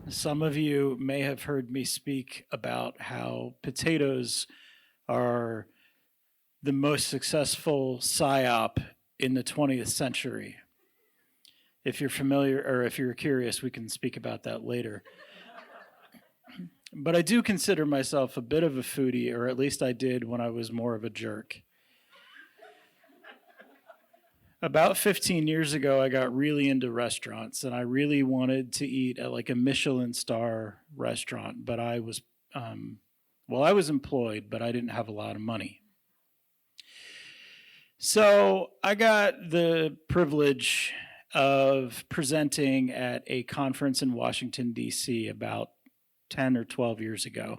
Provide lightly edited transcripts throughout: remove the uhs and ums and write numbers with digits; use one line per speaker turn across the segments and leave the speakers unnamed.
Some of you may have heard me speak about how potatoes are the most successful psyop in the 20th century. If you're familiar or if you're curious, we can speak about that later. But I do consider myself a bit of a foodie, or at least I did when I was more of a jerk. About 15 years ago, I got really into restaurants and I really wanted to eat at like a Michelin star restaurant, but I was employed, but I didn't have a lot of money. So I got the privilege of presenting at a conference in Washington, D.C. about 10 or 12 years ago.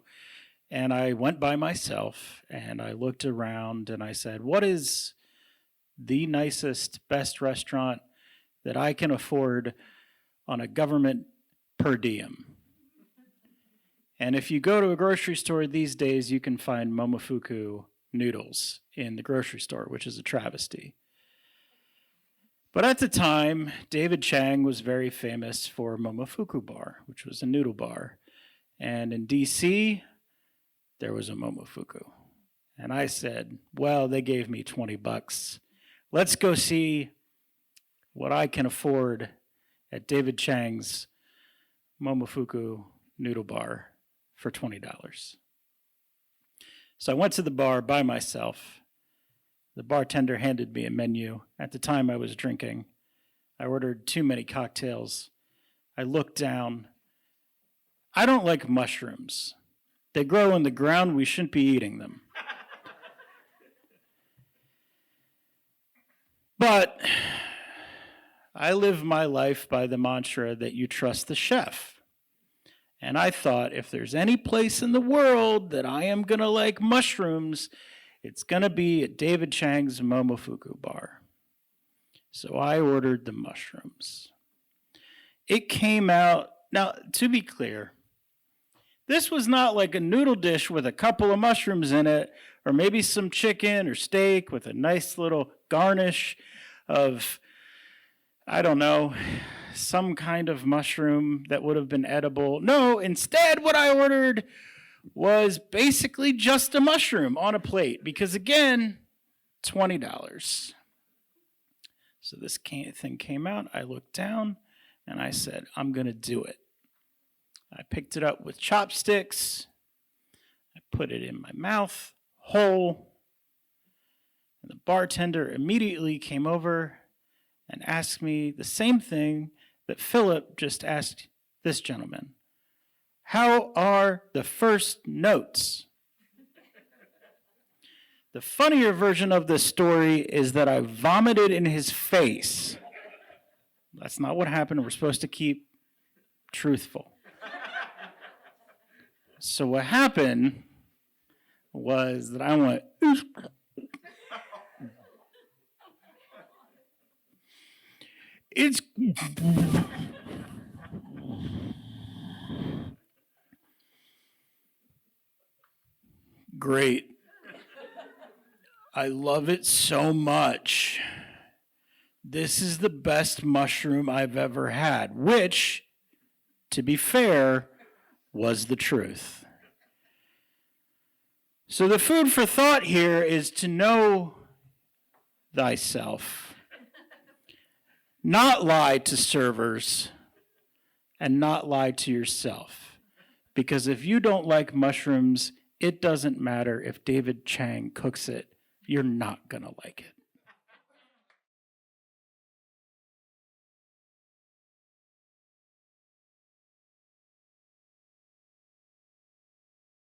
And I went by myself and I looked around and I said, what is the nicest, best restaurant that I can afford on a government per diem? And if you go to a grocery store these days, you can find Momofuku noodles in the grocery store, which is a travesty. But at the time, David Chang was very famous for Momofuku Bar, which was a noodle bar. And in DC, there was a Momofuku. And I said, well, they gave me $20. Let's go see what I can afford at David Chang's Momofuku noodle bar for $20. So I went to the bar by myself. The bartender handed me a menu. At the time I was drinking. I ordered too many cocktails. I looked down. I don't like mushrooms. They grow in the ground. We shouldn't be eating them. But I live my life by the mantra that you trust the chef. And I thought, if there's any place in the world that I am going to like mushrooms, it's going to be at David Chang's Momofuku bar. So I ordered the mushrooms. It came out, now to be clear, this was not like a noodle dish with a couple of mushrooms in it, or maybe some chicken or steak with a nice little garnish of, I don't know, some kind of mushroom that would have been edible. No, instead what I ordered was basically just a mushroom on a plate because, again, $20. So this thing came out. I looked down and I said, I'm going to do it. I picked it up with chopsticks. I put it in my mouth whole. And the bartender immediately came over and asked me the same thing that Philip just asked this gentleman. How are the first notes? The funnier version of this story is that I vomited in his face. That's not what happened. We're supposed to keep truthful. So what happened was that I went, it's great. I love it so much. This is the best mushroom I've ever had, which, to be fair, was the truth. So the food for thought here is to know thyself, not lie to servers, and not lie to yourself. Because if you don't like mushrooms, it doesn't matter if David Chang cooks it. You're not going to like it.